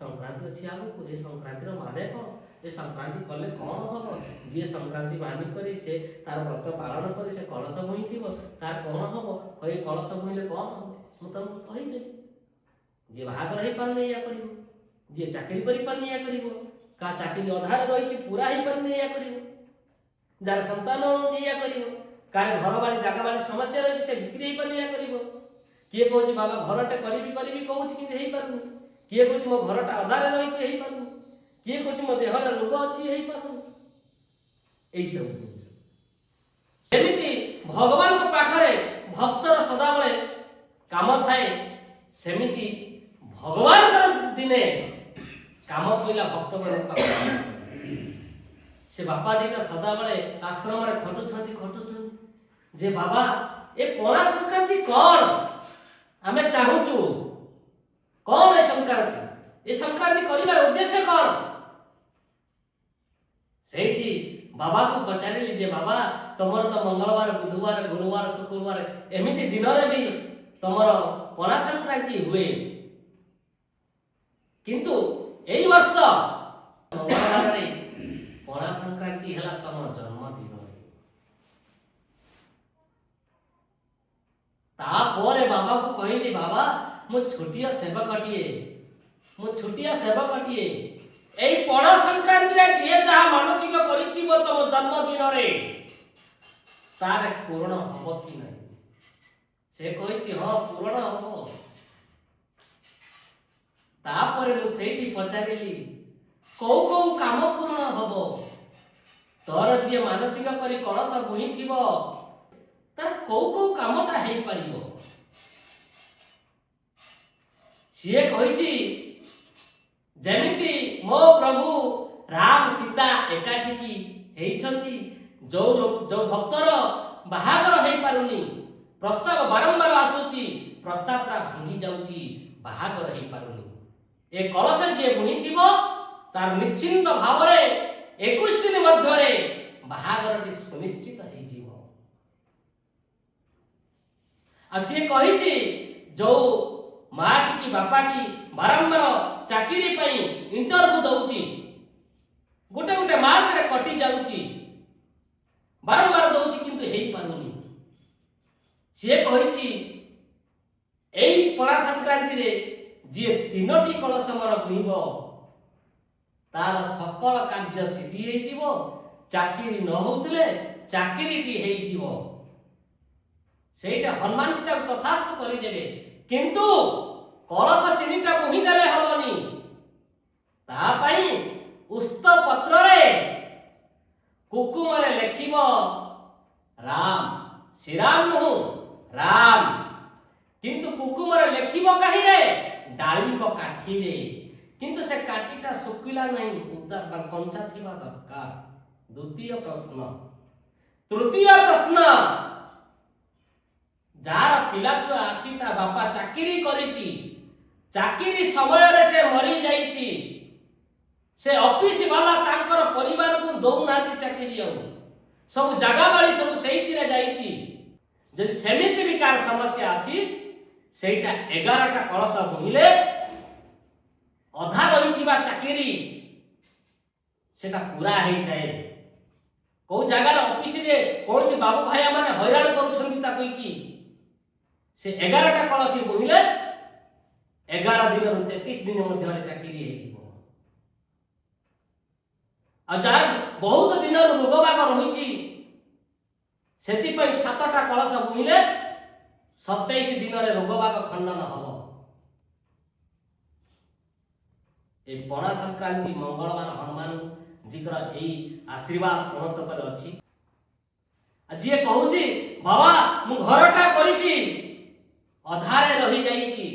ସଂକ୍ରାନ୍ତି ଅଛି ଆଗକୁ। ଏ ସଂକ୍ରାନ୍ତିର ମାନେ କ'ଣ? ଏ ସଂକ୍ରାନ୍ତି କଲେ କ'ଣ ହବ? ଯିଏ ସଂକ୍ରାନ୍ତି ମାନି କରି ସେ ତାର ବ୍ରତ ପାଳନ କରି ସେ କଳସ ବୋହିଥିବ, ତାର କ'ଣ ହବ? ଏଇ କଳସ ବୋହିଲେ କ'ଣ ହବ ମୁଁ ତମକୁ କହିଦେବି। ଯିଏ ବାହାଘର ହେଇପାରୁନି ଏଇଆ କରିବ, ଯିଏ ଚାକିରି କରିପାରୁନି ଏଇଆ କରିବ, କାହା ଚାକିରି ଅଧାରେ ରହିଛି ପୁରା ହେଇପାରୁନି ଏଇଆ କରିବ, ଯାହାର ସନ୍ତାନ ଏଇଆ କରିବ, କାହାର ଘର ବାଡ଼ି ଜାଗା ବାଡ଼ି ସମସ୍ୟା ରହିଛି ସେ ବିକ୍ରି ହେଇପାରୁନି ଏଇଆ କରିବ। କିଏ କହୁଛି ବାବା ଘରଟେ କରିବି କରିବି କହୁଛି କିନ୍ତୁ ହେଇପାରୁନି, କିଏ କହୁଛି ମୋ ଘରଟା ଅଧାରେ ରହିଛି ହେଇପାରୁନି, କିଏ କହୁଛି ମୋ ଦେହରେ ରୋଗ ଅଛି ହେଇପାରୁନି। ଏଇସବୁ ଜିନିଷ ସେମିତି ଭଗବାନଙ୍କ ପାଖରେ ଭକ୍ତର ସଦାବେଳେ କାମ ଥାଏ, ସେମିତି ଭଗବାନଙ୍କର ଦିନେ କାମ ପଇଲା ଭକ୍ତମାନଙ୍କ ପାଖରେ। ସେ ବାପା ଦିଟା ସଦାବେଳେ ଆଶ୍ରମରେ ଖଟୁଛନ୍ତି ଯେ ବାବା ଏ ପଣା ସଂକ୍ରାନ୍ତି କ'ଣ ଆମେ ଚାହୁଁଛୁ, କ'ଣ ଏ ସଂକ୍ରାନ୍ତି, ଏ ସଂକ୍ରାନ୍ତି କରିବାର ଉଦ୍ଦେଶ୍ୟ କ'ଣ? ସେଇଠି ବାବାକୁ ପଚାରିଲି ଯେ ବାବା ତମର ତ ମଙ୍ଗଳବାର, ବୁଧବାର, ଗୁରୁବାର, ଶୁକ୍ରବାର ଏମିତି ଦିନରେ ବି ତମର ପଣା ସଂକ୍ରାନ୍ତି ହୁଏ, କିନ୍ତୁ ଏଇ ବର୍ଷ ମଙ୍ଗଳବାରରେ ପଣା ସଂକ୍ରାନ୍ତି ହେଲା ତମ ଜନ୍ମଦିନରେ। ତାପରେ ବାବାକୁ କହିଲି ବାବା ମୁଁ ଛୋଟିଆ ସେବକଟିଏ, ଏଇ ପଣା ସଂକ୍ରାନ୍ତିରେ ଯିଏ ଯାହା ମାନସିକ କରିଥିବ ତମ ଜନ୍ମଦିନରେ ତାର ପୂରଣ ହବ କି ନାହିଁ? ସେ କହିଛି ହଁ ପୂରଣ ହବ। ତାପରେ ମୁଁ ସେଇଠି ପଚାରିଲି କୋଉ କାମ ପୂରଣ ହବ? ତୋର ଯିଏ ମାନସିକ କରି କଳସ ବୁହିଥିବ ତାର କୋଉ କାମଟା ହେଇପାରିବ? ସିଏ କହିଛି ଯେମିତି ମୋ ପ୍ରଭୁ ରାମ ସୀତା ଏକାଠିକି ହେଇଛନ୍ତି, ଯୋଉ ଭକ୍ତର ବାହାଘର ହେଇପାରୁନି, ପ୍ରସ୍ତାବ ବାରମ୍ବାର ଆସୁଛି, ପ୍ରସ୍ତାବଟା ଭାଙ୍ଗି ଯାଉଛି, ବାହାଘର ହେଇପାରୁନି, ଏ କଳସ ଯିଏ ବୁହିଥିବ ତାର ନିଶ୍ଚିନ୍ତ ଭାବରେ 21 ଦିନ ମଧ୍ୟରେ ବାହାଘରଟି ସୁନିଶ୍ଚିତ ହେଇଯିବ। ଆଉ ସିଏ କହିଛି ଯୋଉ ମାଟି କି ବାପାଟି ବାରମ୍ବାର ଚାକିରି ପାଇଁ ଇଣ୍ଟରଭ୍ୟୁ ଦଉଛି, ଗୋଟେ ମାର୍କରେ କଟି ଯାଉଛି, ବାରମ୍ବାର ଦଉଛି କିନ୍ତୁ ହେଇପାରୁନି, ସିଏ କହିଛି ଏଇ ପଣା ସଂକ୍ରାନ୍ତିରେ ଯିଏ 3ଟି କଳସ ମୋର ବୁହିବ ତାର ସକଳ କାର୍ଯ୍ୟ ସିଦ୍ଧି ହେଇଯିବ, ଚାକିରି ନ ହଉଥିଲେ ଚାକିରିଟି ହେଇଯିବ। ସେଇଟା ହନୁମାନଜୀ ତାକୁ ତଥାସ୍ଥ କରିଦେବେ, କିନ୍ତୁ କଳସ 3ଟା ବୁହି ଦେଲେ ହବନି, ତା ପାଇଁ ଉସ୍ତ ପତ୍ରରେ କୁକୁମରେ ଲେଖିବ ରାମ, ଶ୍ରୀରାମ ନୁହଁ ରାମ, କିନ୍ତୁ କୁକୁମରେ ଲେଖିବ କାହିଁରେ? ଡାଳିମ୍ବ କାଠିରେ, କିନ୍ତୁ ସେ କାଠିଟା ଶୁଖିଲା ନାହିଁ, କଞ୍ଚା ଥିବା ଦରକାର। ଦ୍ୱିତୀୟ ପ୍ରଶ୍ନ। ତୃତୀୟ ପ୍ରଶ୍ନ, ଯାହାର ପିଲାଛୁଆ ଅଛି ତା ବାପା ଚାକିରି କରିଛି, ଚାକିରି ସମୟରେ ସେ ମରି ଯାଇଛି, ସେ ଅଫିସ ବାଲା ତାଙ୍କର ପରିବାରକୁ ଦଉନାହାନ୍ତି ଚାକିରି, ଆଉ ସବୁ ଜାଗା ବାଡ଼ି ସବୁ ସେଇଥିରେ ଯାଇଛି, ଯଦି ସେମିତି ବି କାହାର ସମସ୍ୟା ଅଛି ସେଇଟା 11ଟା କଳସ ବୁହିଲେ ଅଧା ରହିଥିବା ଚାକିରି ସେଟା ପୁରା ହେଇଯାଏ। କୋଉ ଜାଗାର ଅଫିସରେ କୌଣସି ବାବୁ ଭାଇଆ ମାନେ ହଇରାଣ କରୁଛନ୍ତି ତାକୁ କି ସେ 11ଟା କଳସ ବୋହିଲେ 11 ଦିନରୁ 33 ଦିନ ମଧ୍ୟରେ ଚାକିରି ହେଇଯିବ। ଆଉ ଯାହାର ବହୁତ ଦିନରୁ ରୋଗ ବାଗ ରହିଛି ସେଥିପାଇଁ 7ଟା କଳସ ବୋହିଲେ 27 ଦିନରେ ରୋଗ ବାଗ ଖଣ୍ଡନ ହବ। এই পଣା ସଂକ୍ରାନ୍ତି ମଙ୍ଗଳବାର ହନୁମାନଜୀଙ୍କର ଏଇ ଆଶୀର୍ବାଦ ସମସ୍ତ ଉପରେ ଅଛି। ଯିଏ କହୁଛି ବାବା ମୁଁ ଘରଟା କରିଛି ଅଧାରେ ରହିଯାଇଛି,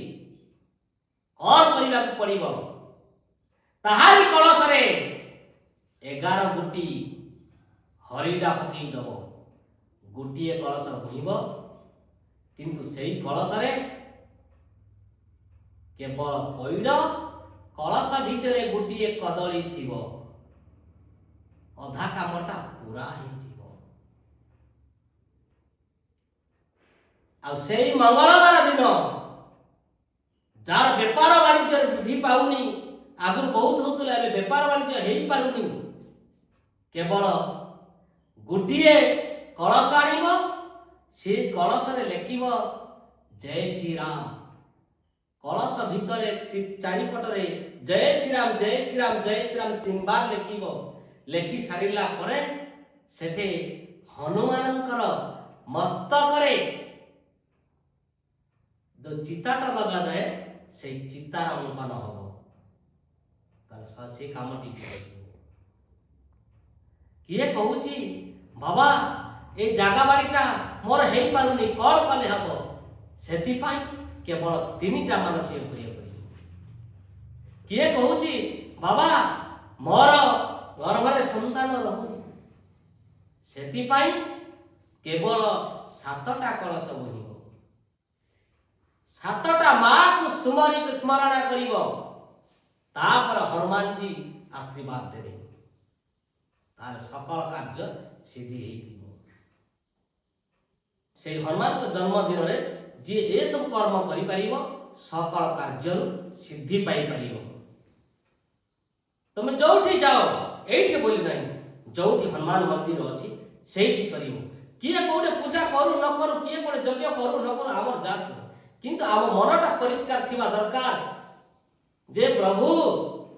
କ'ଣ କରିବାକୁ ପଡ଼ିବ? ତାହାରି କଳସରେ 11 ଗୋଟି ହରିଡ଼ା ପକେଇ ଦବ, ଗୋଟିଏ କଳସ ବୋହିବ, କିନ୍ତୁ ସେଇ କଳସରେ କେବଳ ପଇଡ଼, କଳସ ଭିତରେ ଗୋଟିଏ କଦଳୀ ଥିବ, ଅଧା କାମଟା ପୁରା ହେଇଯିବ। ଆଉ ସେଇ ମଙ୍ଗଳବାର ଦିନ ଯାହାର ବେପାର ବାଣିଜ୍ୟରେ ବୃଦ୍ଧି ପାଉନି, ଆଗରୁ ବହୁତ ହଉଥିଲା, ଏବେ ବେପାର ବାଣିଜ୍ୟ ହେଇପାରୁନି। କେବଳ ଗୋଟିଏ କଳସ ଆଣିବ, ସେ କଳସରେ ଲେଖିବ ଜୟ ଶ୍ରୀରାମ। କଳସ ଭିତରେ ଚାରିପଟରେ ଜୟ ଶ୍ରୀରାମ ଜୟ ଶ୍ରୀରାମ ଜୟ ଶ୍ରୀରାମ 3 ବାର ଲେଖିବ। ଲେଖି ସାରିଲା ପରେ ସେଠି ହନୁମାନଙ୍କର ମସ୍ତକରେ ଯୋଉ ଚିତାଟା ଲଗାଯାଏ ସେଇ ଚିତାର ଅଙ୍କନ ହବ। ତାହେଲେ ସେ କାମଟି କିଏ କହୁଛି ବାବା ଏ ଜାଗା ବାଡ଼ିଟା ମୋର ହେଇପାରୁନି, କଣ କଲେ ହବ? ସେଥିପାଇଁ କେବଳ 3ଟା ମାନସିକ କରିବାକୁ ପଡ଼ିବ। କିଏ କହୁଛି ବାବା ମୋର ଗର୍ଭରେ ସନ୍ତାନ ରହୁନି, ସେଥିପାଇଁ କେବଳ 7ଟା କଳସ ବୋହିବ, 7ଟା ମାକୁ ସ୍ମରଣ କରିବ, ତାପରେ ହନୁମାନଜୀ ଆଶୀର୍ବାଦ ଦେବେ, ତାର ସକଳ କାର୍ଯ୍ୟ ସିଦ୍ଧି ହେଇଥିବ। ସେଇ ହନୁମାନଙ୍କ ଜନ୍ମଦିନରେ ଯିଏ ଏସବୁ କର୍ମ କରିପାରିବ ସକଳ କାର୍ଯ୍ୟରୁ ସିଦ୍ଧି ପାଇପାରିବ। ତମେ ଯୋଉଠି ଯାଅ, ଏଇଠି ବୋଲି ନାହିଁ, ଯୋଉଠି ହନୁମାନ ମନ୍ଦିର ଅଛି ସେଇଠି କରିବ। କିଏ କୋଉଠି ପୂଜା କରୁ ନ କରୁ, କିଏ କୋଉଠି ଯଜ୍ଞ କରୁ ନ କରୁ, ଆମର ଯାସ, କିନ୍ତୁ ଆମ ମନଟା ପରିଷ୍କାର ଥିବା ଦରକାର ଯେ ପ୍ରଭୁ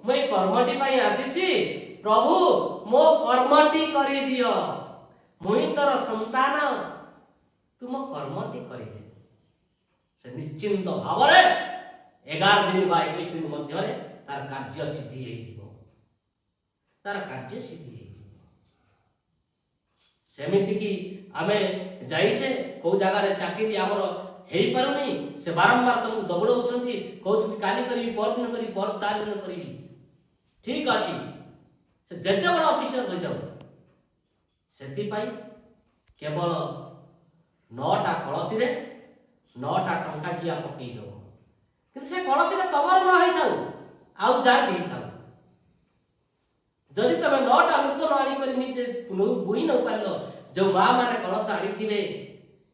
ମୁଁ ଏଇ କର୍ମଟି ପାଇଁ ଆସିଛି, ପ୍ରଭୁ ମୋ କର୍ମଟି କରିଦିଅ, ମୁଇଁ ତୋର ସନ୍ତାନ, ତୁମ କର୍ମଟି କରିଦେ। ସେ ନିଶ୍ଚିନ୍ତ ଭାବରେ 11 ଦିନ ବା 21 ଦିନ ମଧ୍ୟରେ ତାର କାର୍ଯ୍ୟ ସିଦ୍ଧି ହେଇଯିବ, ତାର କାର୍ଯ୍ୟ ସିଦ୍ଧି ହେଇଯିବ। ସେମିତିକି ଆମେ ଯାଇଛେ କୋଉ ଜାଗାରେ ଚାକିରି ଆମର ହେଇପାରୁନି, ସେ ବାରମ୍ବାର ତମକୁ ଦୌଡ଼ଉଛନ୍ତି, କହୁଛନ୍ତି କାଲି କରିବି, ପରଦିନ କରିବି, ତା ଦିନ କରିବି। ଠିକ ଅଛି, ସେ ଯେତେ ବଡ଼ ଅଫିସର ହୋଇଯାଉ, ସେଥିପାଇଁ କେବଳ 9ଟା କଳସୀରେ 9ଟା ଟଙ୍କା କିଆ ପକେଇ ଦେବ। କିନ୍ତୁ ସେ କଳସୀଟା ତମର ନ ହେଇଥାଉ, ଆଉ ଯାହାର ବି ହେଇଥାଉ। ଯଦି ତମେ 9ଟା ଲୋକ ନ ଆଣିକରି ନିଜେ ବୁହି ନ ପାରିଲ, ଯୋଉ ମା ମାନେ କଳସ ଆଣିଥିବେ,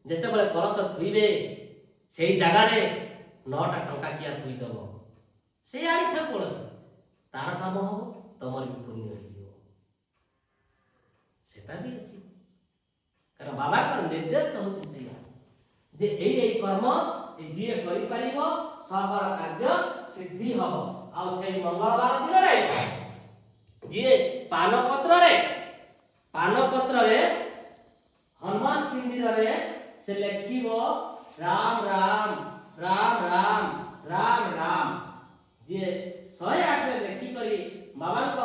ଯେତେବେଳେ କଳସ ଥୋଇବେ ସେଇ ଜାଗାରେ 9ଟା ଟଙ୍କା କିଆ ଥୋଇଦବ, ସେ ଆଣିଥାଉ କଳସ, ତାର କାମ ହବ, ତମର ବି ପୁଣ୍ୟ ହେଇଯିବ। ସେଟା ବି ଅଛି, କାରଣ ବାବାଙ୍କର ନିର୍ଦ୍ଦେଶ ହଉଛି ସେଇଆ ଯେ ଏଇ କର୍ମ ଯିଏ କରିପାରିବ ସକଳ କାର୍ଯ୍ୟ ସିଦ୍ଧି ହବ। ଆଉ ସେଇ ମଙ୍ଗଳବାର ଦିନରେ ଯିଏ ପାନପତ୍ରରେ ହନୁମାନ ସିନ୍ଦିରରେ ସେ ଲେଖିବ ରାମ ରାମ ରାମ ରାମ ରାମ ରାମ, ଯିଏ 108ରେ ଲେଖିକରି ବାବାଙ୍କ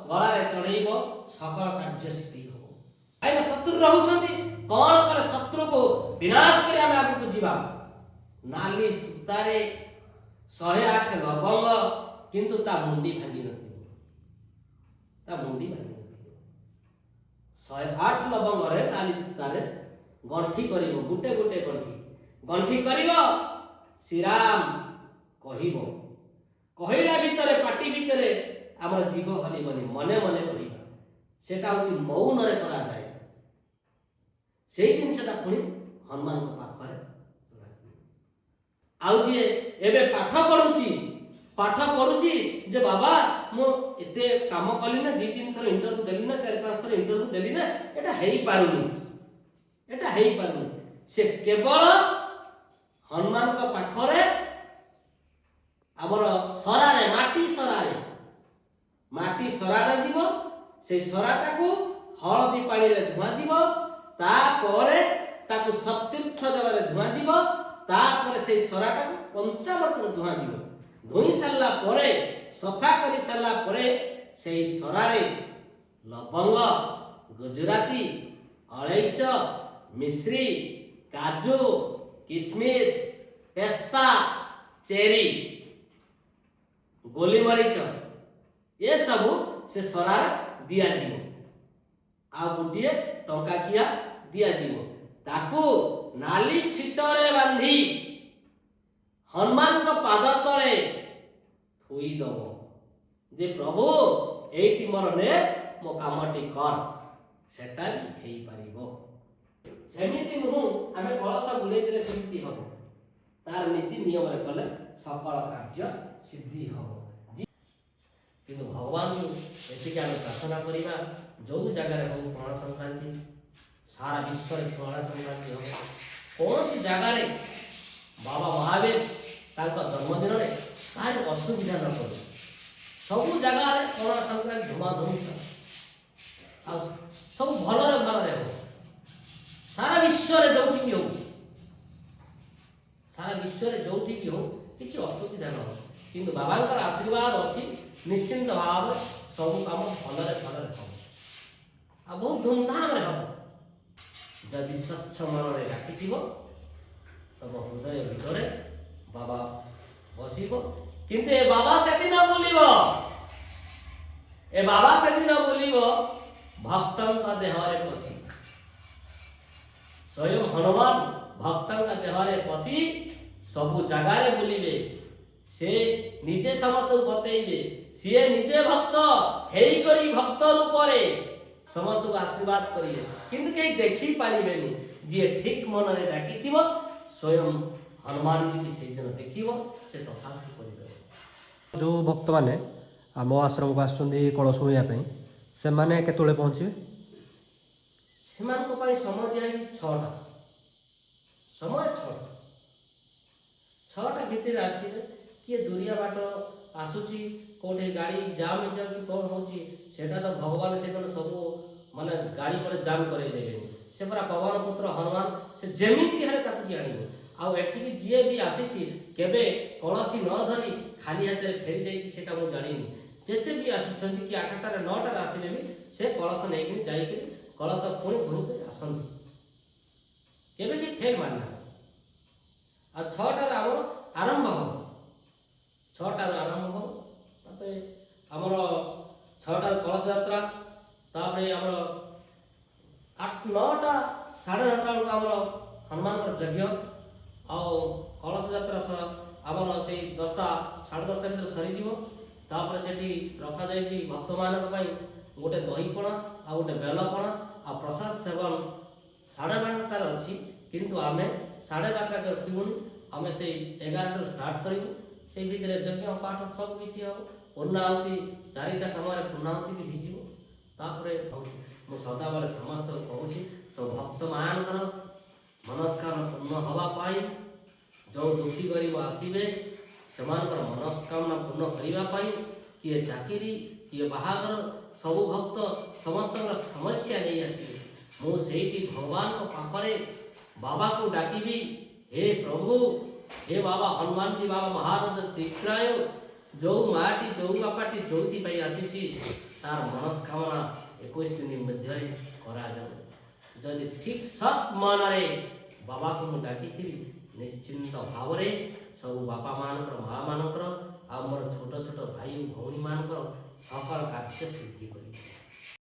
ଗଳାରେ ଚଢେଇବ ସକଳ କାର୍ଯ୍ୟ ସିଦ୍ଧି ହବ। କାହିଁକି ଶତ୍ରୁ ରହୁଛନ୍ତି, କଣ କଲେ ଶତ୍ରୁକୁ ବିନାଶ କରି ଆମେ ଆଗକୁ ଯିବା? ନାଲି ସୂତାରେ 108 ଲବଙ୍ଗ, କିନ୍ତୁ ତା ମୁଣ୍ଡି ଭାଙ୍ଗି ନଥିବ, ତା ମୁଣ୍ଡି ଭାଙ୍ଗି ନଥିବ। 108 ଲବଙ୍ଗରେ ନାଲି ସୂତାରେ ଗଣ୍ଠି କରିବ, ଗୋଟେ ଗୋଟେ ଗଣ୍ଠି କରିବ, ଶ୍ରୀରାମ କହିବ, କହିଲା ଭିତରେ ପାଟି ଭିତରେ ଆମର ଜୀବ ହଲିବନି, ମନେ ମନେ କହିବା। ସେଟା ହଉଛି ମୌନରେ କରାଯାଏ। ସେଇ ଜିନିଷଟା ପୁଣି ହନୁମାନଙ୍କ ପାଖରେ। ଆଉ ଯିଏ ଏବେ ପାଠ ପଢୁଛି ଯେ ବାବା ମୁଁ ଏତେ କାମ କଲି ନା, 2-3 ଥର ଇଣ୍ଟରଭ୍ୟୁ ଦେଲି ନା, 4-5 ଥର ଇଣ୍ଟରଭ୍ୟୁ ଦେଲି ନା, ଏଟା ହେଇପାରୁନି, ସେ କେବଳ ହନୁମାନଙ୍କ ପାଖରେ ଆମର ସରାରେ, ମାଟି ସରାରେ ଯିବ, ସେଇ ସରାଟାକୁ ହଳଦୀ ପାଣିରେ ଧୁଆଯିବ, ତାପରେ ତାକୁ ସତୀର୍ଥ ଜଳରେ ଧୁଆଯିବ, ତାପରେ ସେଇ ସରାଟାକୁ ପଞ୍ଚାମୃତରେ ଧୁଆଯିବ। ଧୋଇ ସାରିଲା ପରେ, ସଫା କରି ସାରିଲା ପରେ ସେଇ ସରାରେ ଲବଙ୍ଗ, ଗୁଜୁରାତି, ଅଳେଇଚ, ମିଶ୍ରି, କାଜୁ, କିସମିସ, ପେସ୍ତା, ଚେରି, ଗୋଲିମରିଚ ଏସବୁ ସେ ସରାରେ ଦିଆଯିବ। ଆଉ ଗୋଟିଏ ଟଙ୍କା କିଆ ଦିଆଯିବ। ତାକୁ ନାଲି ଛିଟରେ ବାନ୍ଧି ହନୁମାନଙ୍କ ପାଦ ତଳେ ଥୋଇଦବ ଯେ ପ୍ରଭୁ ଏଇଠି ମୋର ନେ, ମୋ କାମଟି କର। ସେଟା ବି ହେଇପାରିବ। ସେମିତି ନୁହଁ ଆମେ କଳସ ବୁଲେଇ ଦେଲେ ସେମିତି ହବ, ତାର ନୀତି ନିୟମରେ କଲେ ସକଳ କାର୍ଯ୍ୟ ସିଦ୍ଧି ହବ। କିନ୍ତୁ ଭଗବାନଙ୍କୁ ଏତିକି ଆମେ ପ୍ରାର୍ଥନା କରିବା, ଯେଉଁ ଜାଗାରେ ହଉ ପଣା ସଂକ୍ରାନ୍ତି, ସାରା ବିଶ୍ୱରେ ପଣା ସଂକ୍ରାନ୍ତି ହେବ, କୌଣସି ଜାଗାରେ ବାବା ମହାବୀର ତାଙ୍କ ଜନ୍ମଦିନରେ କାହାରି ଅସୁବିଧା ନ କରୁ, ସବୁ ଜାଗାରେ ପଣା ସଂକ୍ରାନ୍ତି ଧୁମାଧୁମ ଆଉ ସବୁ ଭଲରେ ଭଲରେ ହବ। ସାରା ବିଶ୍ୱରେ ଯେଉଁଠି ବି ହଉ, ସାରା ବିଶ୍ୱରେ ଯେଉଁଠି ବି ହଉ କିଛି ଅସୁବିଧା ନ ହବ, କିନ୍ତୁ ବାବାଙ୍କର ଆଶୀର୍ବାଦ ଅଛି, ନିଶ୍ଚିନ୍ତ ଭାବରେ ସବୁ କାମ ଭଲରେ ଭଲରେ ହବ ଆଉ ବହୁତ ଧୁମଧାମରେ ହବ। ଯଦି ସ୍ୱଚ୍ଛ ମନରେ ଡାକିଥିବ ତମ ହୃଦୟ ଭିତରେ ବାବା ବସିବ। କିନ୍ତୁ ଏ ବାବା ସେଦିନ ବୁଲିବ, ଏ ବାବା ସେଦିନ ବୁଲିବ ଭକ୍ତଙ୍କ ଦେହରେ ପଶି। ସ୍ୱୟଂ ହନୁମାନ ଭକ୍ତଙ୍କ ଦେହରେ ପଶି ସବୁ ଜାଗାରେ ବୁଲିବେ। ସେ ନିଜେ ସମସ୍ତଙ୍କୁ ବତେଇବେ, ସିଏ ନିଜେ ଭକ୍ତ ହେଇକରି ଭକ୍ତ ରୂପରେ ସମସ୍ତଙ୍କୁ ଆଶୀର୍ବାଦ କରିବେ, କିନ୍ତୁ କେହି ଦେଖିପାରିବେନି। ଯିଏ ଠିକ୍ ମନରେ ଡାକିଥିବ ସ୍ୱୟଂ ହନୁମାନଜୀକି ସେଇଦିନ ଦେଖିବ, ସେ ତଥାସ୍ତୁ କରିଦେବ। ଯେଉଁ ଭକ୍ତମାନେ ଆମ ଆଶ୍ରମକୁ ଆସୁଛନ୍ତି କଳସ ବୋହିବା ପାଇଁ, ସେମାନେ କେତେବେଳେ ପହଞ୍ଚିବେ? ସେମାନଙ୍କ ପାଇଁ ସମୟ ଦିଆଯାଇଛି 6ଟା, ସମୟ 6ଟା ଭିତରେ ଆସିବେ। କିଏ ଦୁରିଆ ବାଟ ଆସୁଛି, କେଉଁଠି ଗାଡ଼ି ଜାମ୍ ହେଇଯାଉଛି, କ'ଣ ହେଉଛି, ସେଇଟା ତ ଭଗବାନ ସେଦିନ ସବୁ ମାନେ ଗାଡ଼ି ପରେ ଜାମ୍ କରେଇ ଦେବେନି। ସେ ପୁରା ପବନ ପୁତ୍ର ହନୁମାନ, ସେ ଯେମିତି ହେଲେ ତାକୁ ଆଣିବ। ଆଉ ଏଠିକି ଯିଏ ବି ଆସିଛି କେବେ କୌଣସି ନ ଧରି ଖାଲି ହାତରେ ଫେରି ଯାଇଛି ସେଟା ମୁଁ ଜାଣିନି। ଯେତେ ବି ଆସୁଛନ୍ତି କି 8ଟାରେ 9ଟାରେ ଆସିଲେ ବି ସେ କଳସ ନେଇକିରି ଯାଇକରି କଳସ ପୁଣି ବୋହିକରି ଆସନ୍ତି, କେବେ କି ଫେଲ୍ ମାରିନାହାନ୍ତି। ଆଉ 6ଟାରେ ଆମର ଆରମ୍ଭ ହେବ, 6ଟାରୁ ଆରମ୍ଭ ହେବ। ତାପରେ ଆମର 6ଟାରୁ କଳସ ଯାତ୍ରା, ତାପରେ ଆମର 9ଟା 9:30 ବେଳକୁ ଆମର ହନୁମାନଙ୍କର ଯଜ୍ଞ, ଆଉ କଳସ ଯାତ୍ରା ସହ ଆମର ସେଇ 10ଟା 10:30 ଭିତରେ ସରିଯିବ। ତାପରେ ସେଠି ରଖାଯାଇଛି ଭକ୍ତମାନଙ୍କ ପାଇଁ ଗୋଟେ ଦହିପଣା ଆଉ ଗୋଟେ ବେଲପଣା ଆଉ ପ୍ରସାଦ ସେବନ 12:30ଟାରେ ଅଛି, କିନ୍ତୁ ଆମେ 12:30ଟାରେ ରଖିବୁନି, ଆମେ ସେଇ 11ଟାରୁ ଷ୍ଟାର୍ଟ କରିବୁ। ସେଇ ଭିତରେ ଯଜ୍ଞ ପାଠ ସବୁ କିଛି ହେବ। ପୂର୍ଣ୍ଣାହୁତି 4ଟା ସମୟରେ ପୂର୍ଣ୍ଣାହୁତି ବି ହେଇଯିବ। ତାପରେ ମୁଁ ସଦାବେଳେ ସମସ୍ତଙ୍କୁ କହୁଛି, ସବୁ ଭକ୍ତମାନଙ୍କର ମନସ୍କାମନା ପୂର୍ଣ୍ଣ ହେବା ପାଇଁ, ଯେଉଁ ଦୁଃଖୀ ଗରିବ ଆସିବେ ସେମାନଙ୍କର ମନସ୍କାମନା ପୂର୍ଣ୍ଣ କରିବା ପାଇଁ, କିଏ ଚାକିରି, କିଏ ବାହାଘର, ସବୁ ଭକ୍ତ ସମସ୍ତଙ୍କର ସମସ୍ୟା ନେଇ ଆସିବେ। ମୁଁ ସେଇଠି ଭଗବାନଙ୍କ ପାଖରେ ବାବାକୁ ଡାକିବି, ହେ ପ୍ରଭୁ, ହେ ବାବା ହନୁମାନଜୀ, ବାବା ମହାରାଜ ତ୍ରିତ୍ରାୟ, ଯେଉଁ ମାଟି ଯେଉଁ ବାପାଟି ଯେଉଁଥିପାଇଁ ଆସିଛି ତାର ମନସ୍କାମନା 21 ଦିନ ମଧ୍ୟରେ କରାଯାଉ। ଯଦି ଠିକ୍ ସତ୍ ମନରେ ବାବାକୁ ମୁଁ ଡାକିଥିବି, ନିଶ୍ଚିନ୍ତ ଭାବରେ ସବୁ ବାପାମାନଙ୍କର, ମାଆମାନଙ୍କର ଆଉ ମୋର ଛୋଟ ଛୋଟ ଭାଇ ଭଉଣୀମାନଙ୍କର ସକଳ କାର୍ଯ୍ୟ ସିଦ୍ଧି କରିବି।